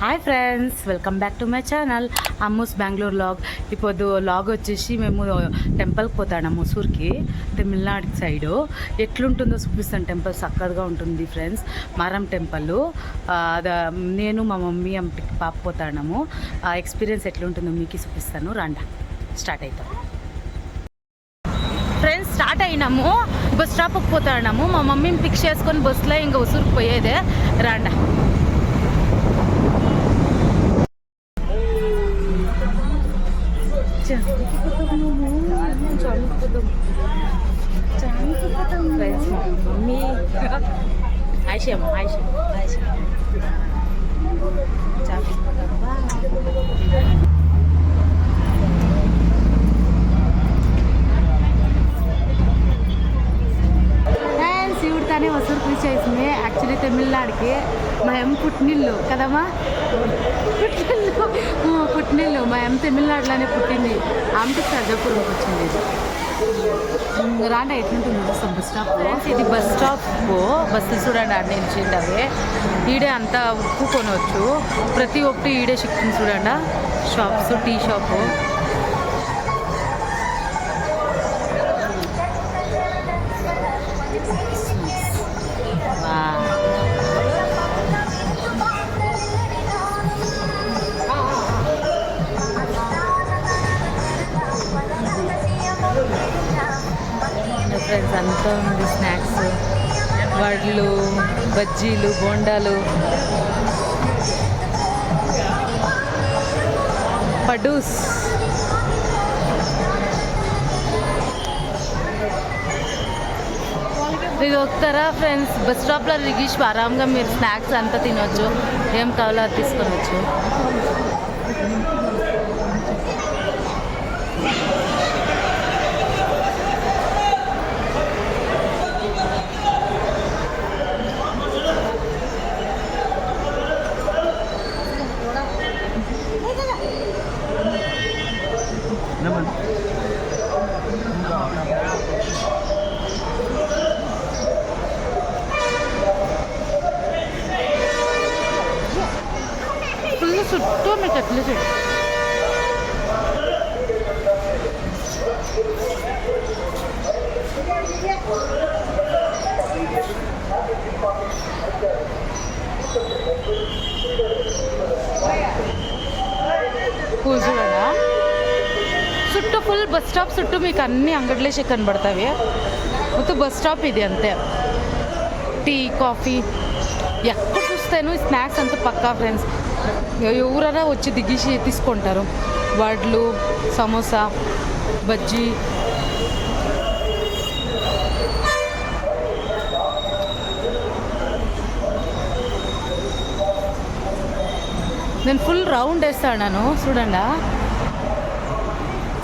Hi friends, welcome back to my channel Ammu's Bengaluru vlog. ఇప్పుడు vlog వచ్చేసి మేము టెంపుల్కి పోతాము ముసూర్కి, తమిళనాడు సైడు. ఎట్లుంటుందో చూపిస్తాను. టెంపుల్ చక్కగా ఉంటుంది ఫ్రెండ్స్. మరం టెంపుల్. నేను మా మమ్మీ పాప పోతాము. ఆ ఎక్స్పీరియన్స్ ఎట్లుంటుందో మీకు చూపిస్తాను. రండి, స్టార్ట్ అవుతాం ఫ్రెండ్స్. స్టార్ట్ అయినాము, బస్ స్టాప్కి పోతాము. మా మమ్మీని పిక్ చేసుకొని బస్సులో ఇంకా ఉసూరుకు పోయేదే. రండి. మమ్మీ ఆయిషమ్మ శివుడితోనే వసూరు కృషి చేసింది. యాక్చువల్లీ తమిళనాడుకి మా అమ్మ పుట్టినిల్లు కదమ్మా, పుట్టినిల్లు మా అమ్మ తమిళనాడులోనే పుట్టింది. ఆమెకి సర్జాపురంకి వచ్చింది. రాండా ఎట్లుంటుంది బస్ స్టాప్. ఇది బస్ స్టాప్. బస్సులు చూడండి ఆడ నిలిచిండి. అవి ఈడే అంతా ఉప్పు కొనవచ్చు. ప్రతి ఒక్కటి ఈడే షిఫ్టింగ్ చూడండి. Shops, tea shop. ఫ్రెండ్స్ అంతా ఉంది. స్నాక్స్, వడ్లు, బజ్జీలు, బోండాలు, పడూస్. ఇది ఒకతారా ఫ్రెండ్స్. బస్ స్టాప్లో దిగేసి ఆరాంగా మీరు స్నాక్స్ అంతా తినవచ్చు. ఏం కావాలో అది తీసుకోవచ్చు. ఫుల్ చుట్టూ మీకు ఎట్లా చూడు. పూలు చూడరా చుట్టూ ఫుల్ బస్ స్టాప్ చుట్టూ మీకు అన్ని అంగడ్లేసి కనబడతాయి. మొత్తం బస్ స్టాప్ ఇది అంతే. టీ, కాఫీ ఎక్కడ చూస్తాను. స్నాక్స్ అంతా పక్కా ఫ్రెండ్స్. ఎవరైనా వచ్చి దిగేసి తీసుకుంటారు. వడ్లు, సమోసా, బజ్జీ. నేను ఫుల్ రౌండ్ వేస్తాను చూడండి.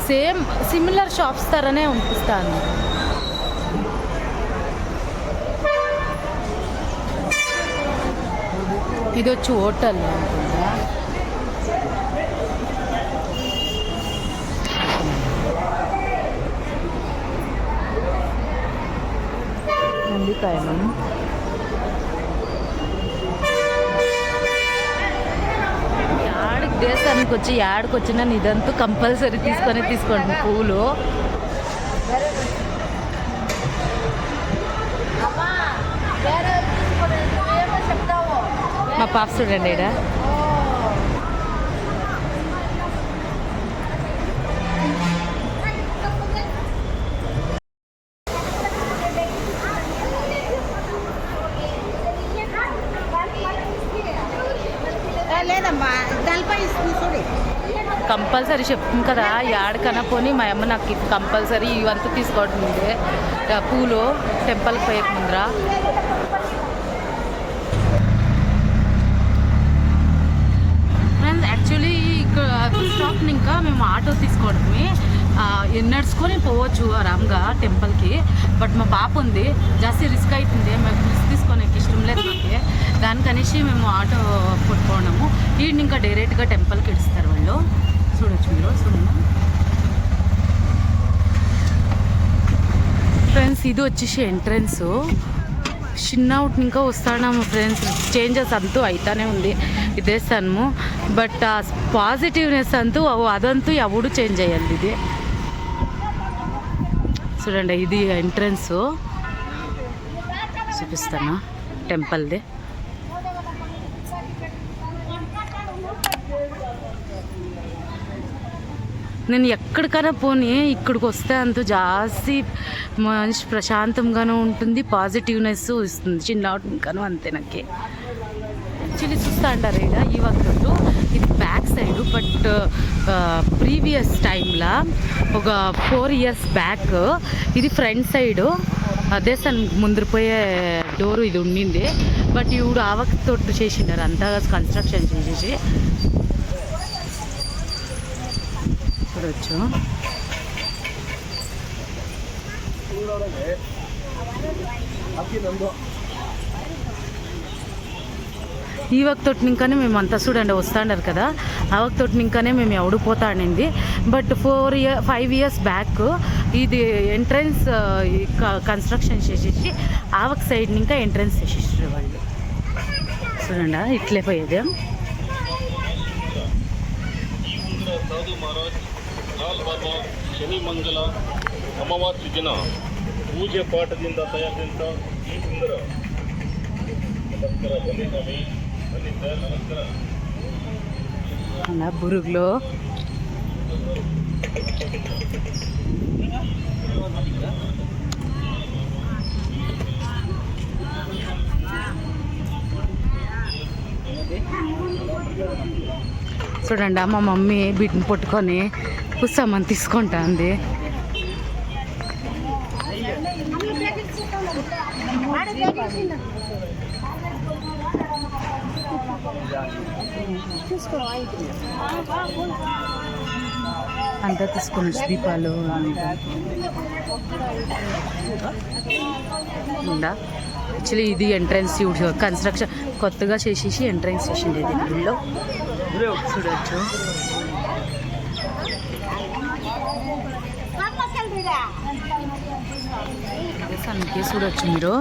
సేమ్ సిమిలర్ షాప్స్ తరనే అనిపిస్తాను. ఇది వచ్చి హోటల్ అనుకుంటా. అందుకాయలు దేశానికి వచ్చి యాడికి వచ్చినా ఇదంతా కంపల్సరీ తీసుకోండి. పూలు మా పాప చూడండి ఈడ. కంపల్సరీ చెప్తుంది కదా, యాడికన్నా పోనీ మా అమ్మ నాకు కంపల్సరీ ఇవంతా తీసుకోవడం ఉంది. పూలు టెంపుల్కి పోయే ముందర. ఫ్రెండ్స్ యాక్చువల్లీ ఇక్కడ బస్ స్టాప్ని ఇంకా మేము ఆటో తీసుకోవడమే. నడుచుకొని పోవచ్చు ఆరామ్గా టెంపుల్కి. బట్ మా పాప ఉంది, జాస్తి రిస్క్ అవుతుంది. మేము రిస్క్ తీసుకోనికి ఇష్టం లేదు మాకు. దానికనేసి మేము ఆటో కొట్టుకోవడము. ఈయన ఇంకా డైరెక్ట్గా టెంపుల్కి ఇస్తారు వాళ్ళు. చూడొచ్చు మీరు. ఫ్రెండ్స్ ఇది వచ్చేసి ఎంట్రన్స్. చిన్న అవుట్ ఇంకా వస్తాము ఫ్రెండ్స్. చేంజెస్ అంతూ అయితేనే ఉంది ఇదే సన్ము. బట్ ఆ పాజిటివ్నెస్ అంతూ అదంతూ ఎవడు చేంజ్ అయ్యాలి. ఇది చూడండి, ఇది ఎంట్రన్స్ చూపిస్తాను టెంపుల్ది. నేను ఎక్కడికైనా పోనీ ఇక్కడికి వస్తే అంత జాస్తి మంచి ప్రశాంతంగానూ ఉంటుంది, పాజిటివ్నెస్ ఇస్తుంది. చిన్న ఇంకాను అంతే. నాకు యాక్చువల్లీ చూస్తా అంటారు ఇక్కడ ఈ వక్తు ఇది బ్యాక్ సైడ్. బట్ ప్రీవియస్ టైంలో ఒక 4 years బ్యాక్ ఇది ఫ్రంట్ సైడు. అదే సన్ ముందరిపోయే డోరు ఇది ఉండింది. బట్ ఇప్పుడు ఆవక తోటి చేసిండారు అంతా కన్స్ట్రక్షన్ చేసేసి. చూడవచ్చు ఈ వక్తోటి ఇంకానే మేము అంతా చూడండి వస్తాడారు కదా, ఆ వక్తోటి ఇంకానే మేము ఎవడిపోతా అనింది. బట్ 5 years బ్యాక్ ఇది ఎంట్రన్స్ కన్స్ట్రక్షన్ చేసేసి ఆవక్ సైడ్ ఇంకా ఎంట్రన్స్ చేసేసారు వాళ్ళు. చూడండి ఇట్లే పోయేది. ಶನಿ ಮಂಗಲ ಅಮಾವಾಸ್ಯ ದಿನ ಪೂಜೆ ಪಾಠದಿಂದ ತಯಾರಿಸಿದ ಈ ಸುಂದರ ನಮಸ್ಕಾರ ಬನ್ನಿ ಸರ್ ನಮಸ್ಕಾರ. బురుగులో చూడండి మా మమ్మీ బిడ్డను పట్టుకొని పుస్తమని తీసుకుంటుంది. అంతా తీసుకుని దీపాలు ఉందా. యాక్చువల్లీ ఇది ఎంట్రన్స్ కన్స్ట్రక్షన్ కొత్తగా చేసేసి ఎంట్రన్స్ చేసింది ఇది గుడిలో. చూడవచ్చు సన్కి చూడవచ్చు మీరు.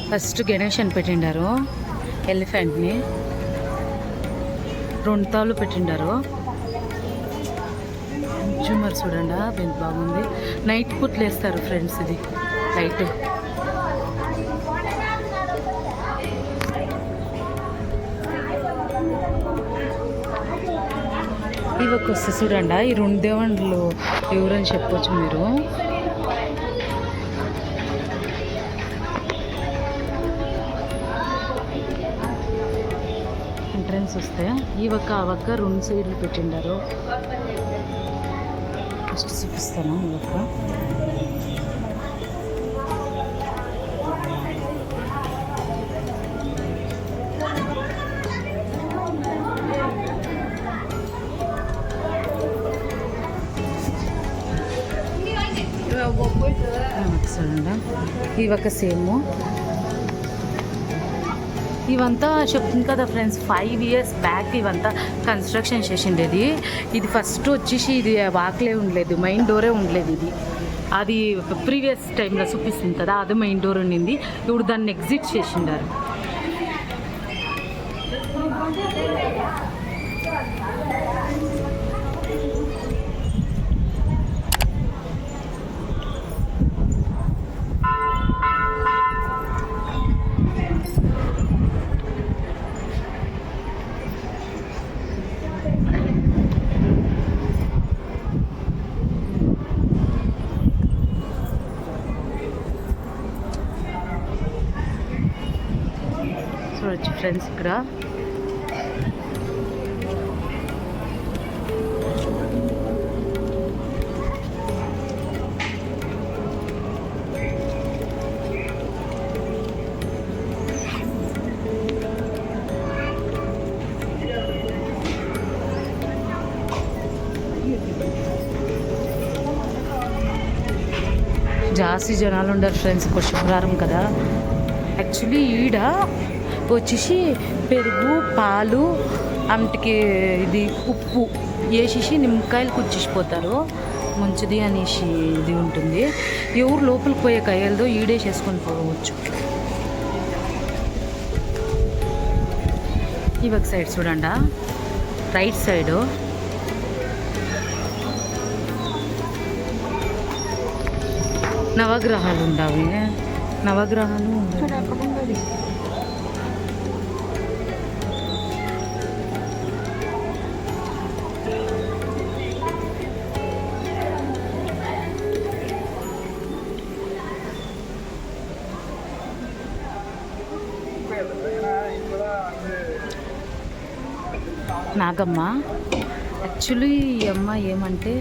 ఫస్ట్ గణేష్ అని పెట్టిండారు, ఎలిఫెంట్ని 2 తాళ్ళు పెట్టిండారు. జూమర్ చూడండి ఎంత బాగుంది. నైట్ పుట్లు వేస్తారు ఫ్రెండ్స్ ఇది లైట్. ఇవకి వస్తే చూడండి ఈ 2 దేవుళ్ళు ఎవరని చెప్పొచ్చు మీరు. ఎంట్రన్స్ వస్తే ఈ ఒక్క ఆ ఒక్క 2 సైడ్లు పెట్టిండారు. ఫస్ట్ చూపిస్తాను ఈ ఒక్క. చూడండి ఈ ఒక్క సేమ్. ఇవంతా చెప్తుంది కదా ఫ్రెండ్స్ 5 years బ్యాక్ ఇవంతా కన్స్ట్రక్షన్ చేసిండేది. ఇది ఫస్ట్ వచ్చేసి ఇది వాక్లే ఉండలేదు, మెయిన్ డోరే ఉండలేదు. ఇది అది ప్రీవియస్ టైంలో చూపిస్తుంది కదా, అది మెయిన్ డోర్ ఉండింది. ఇప్పుడు దాన్ని ఎగ్జిట్ చేసిండారు. చూడొచ్చు ఫ్రెండ్స్ ఇక్కడ జాస్తి జనాలు ఉండరు ఫ్రెండ్స్, శుక్రవారం కదా. యాక్చువల్లీ ఈడ వచ్చేసి పెరుగు పాలు అమ్మటికి ఇది ఉప్పు వేసేసి నిమ్మకాయలు కుచ్చేసిపోతారు. మంచిది అనేసి ఇది ఉంటుంది. ఎవరు లోపలికి పోయే కయ్యలతో ఈడే చేసుకొని పోవచ్చు. ఈ ఒక సైడ్ చూడండి, రైట్ సైడు నవగ్రహాలు ఉండవి. నవగ్రహాలు నాగమ్మ. యాక్చువల్లీ ఈ అమ్మ ఏమంటే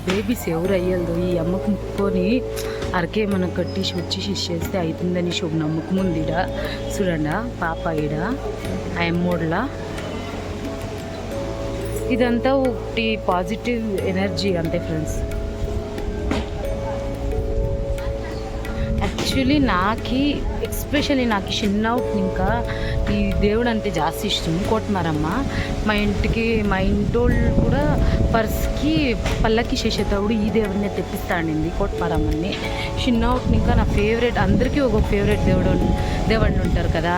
బేబీస్ ఎవరు అయ్యేది ఈ అమ్మకు ముక్కొని అరకే మనం కట్టి వచ్చి చేస్తే అవుతుందని శుభ నమ్మకం ఉంది. ఈడ చూడండి పాప, ఈడ ఆ అమ్మోడ్లా ఇదంతా ఒకటి పాజిటివ్ ఎనర్జీ అంతే ఫ్రెండ్స్. యాక్చువల్లీ ఎస్పెషల్లీ నాకు చిన్నప్పుడు ఇంకా ఈ దేవుడు అంటే జాస్తి ఇష్టం. కోటమారమ్మ మా ఇంటోళ్ళు కూడా పర్స్కి పల్లకి చేసేటప్పుడు ఈ దేవుడిని తెప్పిస్తానండి, కోటమారమ్మని. చిన్నప్పుడు ఇంకా నా ఫేవరెట్. అందరికీ ఒక్కొక్క ఫేవరెట్ దేవుళ్ళు ఉంటారు కదా.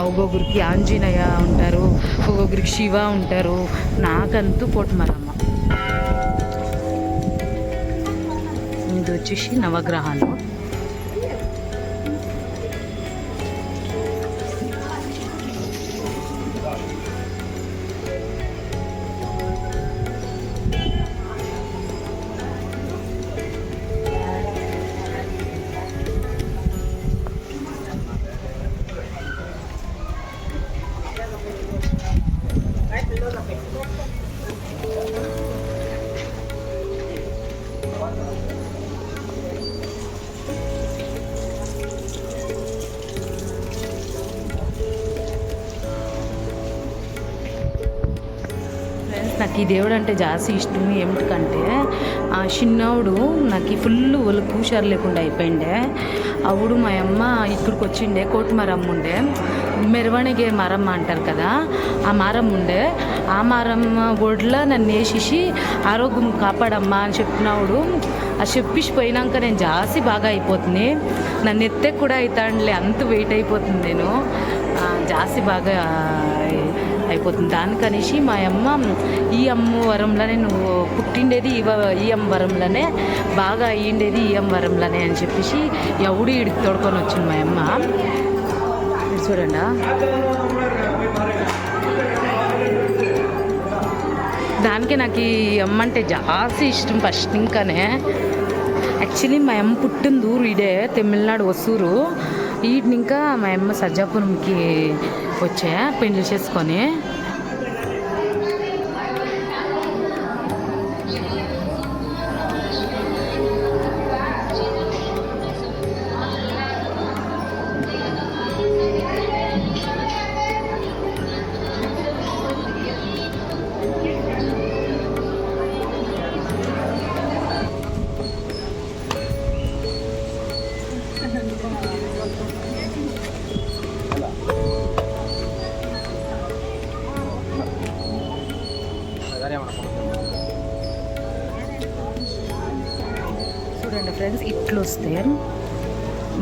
ఒక్కొక్కరికి ఆంజనేయ ఉంటారు, ఒక్కొక్కరికి శివ ఉంటారు. నాకంతూ కోటమారమ్మ. ఇది వచ్చేసి నవగ్రహాలు. నాకు ఈ దేవుడు అంటే జాస్తి ఇష్టం. ఏమిటికంటే ఆ చిన్నవుడు నాకు ఫుల్ ఒళ్ళు కూషారు లేకుండా అయిపోయిండే. అప్పుడు మా అమ్మ ఇక్కడికి వచ్చిండే. కోటమరమ్మ ఉండే, మెరవణిగే మరమ్మ అంటారు కదా, ఆ మారమ్మ ఉండే. ఆ మారమ్మ ఒడ్లో నన్ను వేసేసి ఆరోగ్యం కాపాడమ్మా అని చెప్పినప్పుడు అది చెప్పేసి పోయినాక నేను జాస్తి బాగా అయిపోతుంది. నన్ను ఎత్తే కూడా అవుతానులే, అంత వెయిట్ అయిపోతుంది. నేను జాస్తి బాగా అయిపోతుంది. దానికనేసి మా అమ్మ ఈ అమ్మ వరంలోనే నువ్వు పుట్టిండేది ఈ అమ్మ వరంలోనే, బాగా అయ్యిండేది ఈ అమ్మ వరంలోనే అని చెప్పేసి ఎవడు ఈడికి తోడుకొని వచ్చింది మా అమ్మ. చూడండి, దానికి నాకు ఈ అమ్మ అంటే జాస్తి ఇష్టం ఫస్ట్. ఇంకానే యాక్చువల్లీ మా అమ్మ పుట్టిన ఊరు ఇదే, తమిళనాడు వసూరు. వీటిని ఇంకా మా అమ్మ సజ్జాపురంకి వచ్చా పెళ్లి చేసుకొని. చూడండి ఫ్రెండ్స్, ఇట్లా వస్తే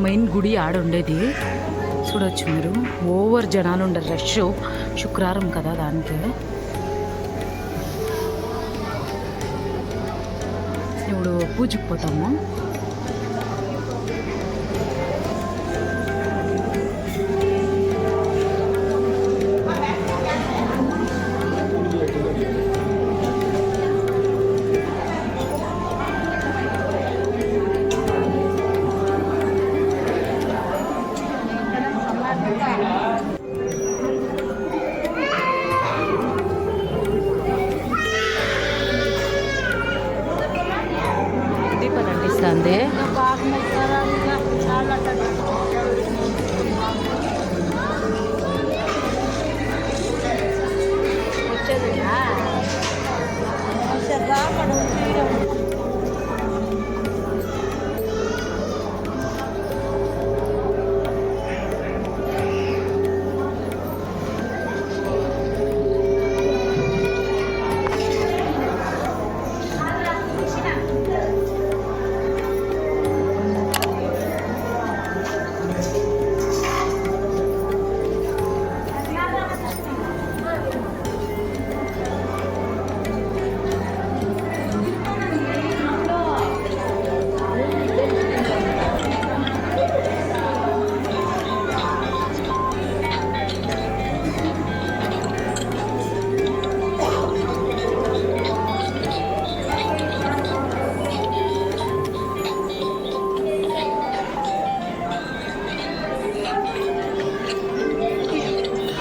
మెయిన్ గుడి ఆడ ఉండేది చూడొచ్చు మీరు. ఓవర్ జనాలు ఉండరు, రష్. శుక్రవారం కదా, దానికి ఇప్పుడు పూజకు పోతాము.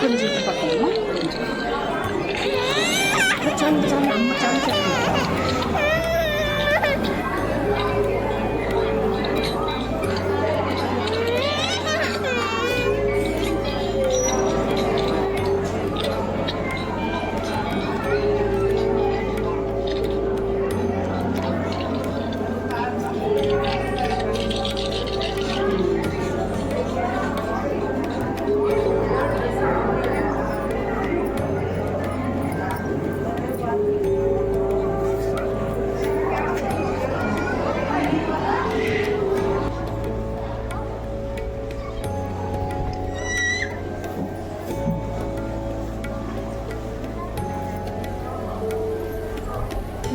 కొంచెం పక్కన చాలు చాలు అమ్మ చాలు చెప్తాను.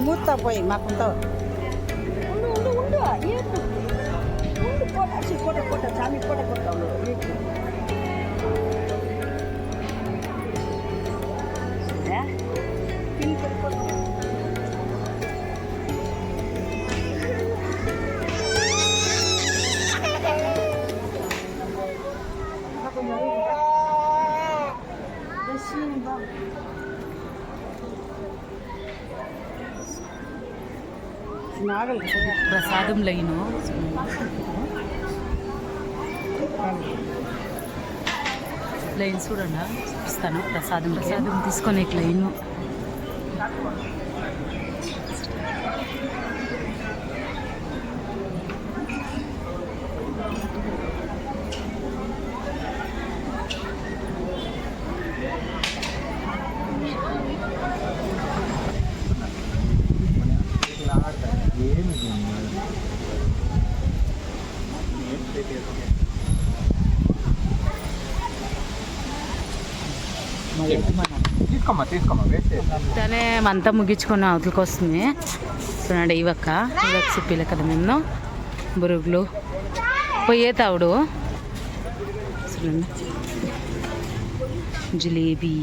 మూత పోయి మాకుంటా ఉండు ఉండు ఏంటి ఉండు కోట చామి కోట కొట్టావు ప్రసాదం లైను లైన్ చూడండి చూపిస్తాను. ప్రసాదం తీసుకొని లైను తీసుకోమ్మా వేస్తే తనే అంతా ముగించుకొని అవతలకి వస్తుంది. చూడండి ఇవక్క సిప్పిల కదా మేము బురుగులు పోయే తావుడు చూడండి జిలేబీ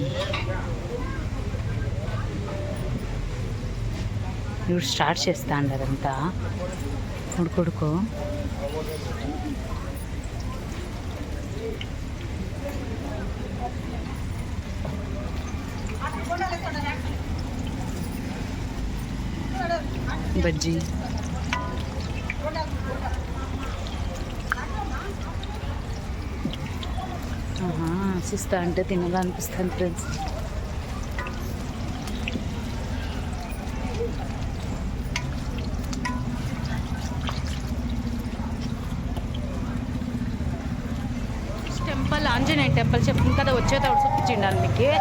ఇప్పుడు స్టార్ట్ చేస్తా అండి అదంతా ఉడుకొడుకో బజ్జీ చూస్తా అంటే తినగా అనిపిస్తుంది ఫ్రెండ్స్. టెంపుల్ ఆంజనేయ టెంపుల్ చెప్తుంది కదా వచ్చేటప్పుడు చూపించిండాలి మీకు.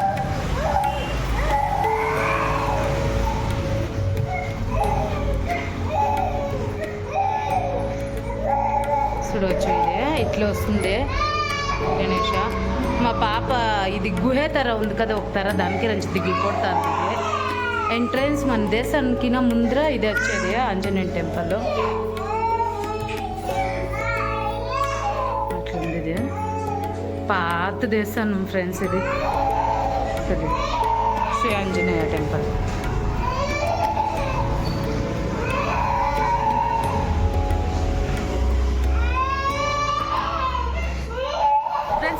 చూడవచ్చు ఇది ఇట్లా వస్తుంది గణేష. మా పాప ఇది గుహే తర ఉంది కదా ఒక తర దానికి రంచి దిగి కొడతారు. ఎంట్రన్స్ మన దేశానికి ముందర ఇది వచ్చేది ఆంజనేయ టెంపుల్ అట్లుంది. ఇది పాత దేశం ఫ్రెండ్స్. ఇది శ్రీ ఆంజనేయ టెంపుల్.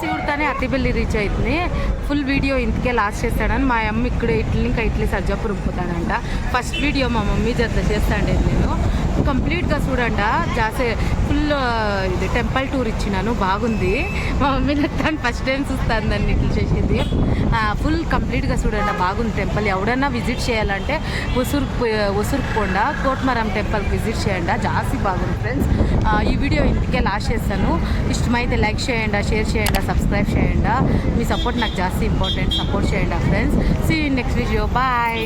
ఇవిడతానే అత్తిపల్లి రీచ్ అవుతుంది. ఫుల్ వీడియో ఇంతకే లాస్ట్ చేస్తాడని మా అమ్మ ఇక్కడ ఇడ్లీ సజ్జాపురం పోతాడంట. ఫస్ట్ వీడియో మా మమ్మీ జత చేస్తాండే నేను. కంప్లీట్గా చూడండి జాసే ఫుల్ ఇది టెంపుల్ టూర్ ఇచ్చినాను బాగుంది. మా మమ్మీ నాకు ఫస్ట్ టైం చూస్తాను దాన్ని ఇట్లా చేసింది. ఫుల్ కంప్లీట్గా చూడండి బాగుంది టెంపుల్. ఎవడన్నా విజిట్ చేయాలంటే ఉసురుకొండ కోట్మరం టెంపుల్కి విజిట్ చేయండి జాస్తి బాగుంది ఫ్రెండ్స్. ఈ వీడియో ఇంతకే లాస్ట్ చేస్తాను. ఇష్టమైతే లైక్ చేయండి, షేర్ చేయండి, సబ్స్క్రైబ్ చేయండి. మీ సపోర్ట్ నాకు జాస్తి ఇంపార్టెంట్. సపోర్ట్ చేయండి friends. See you next video. Bye.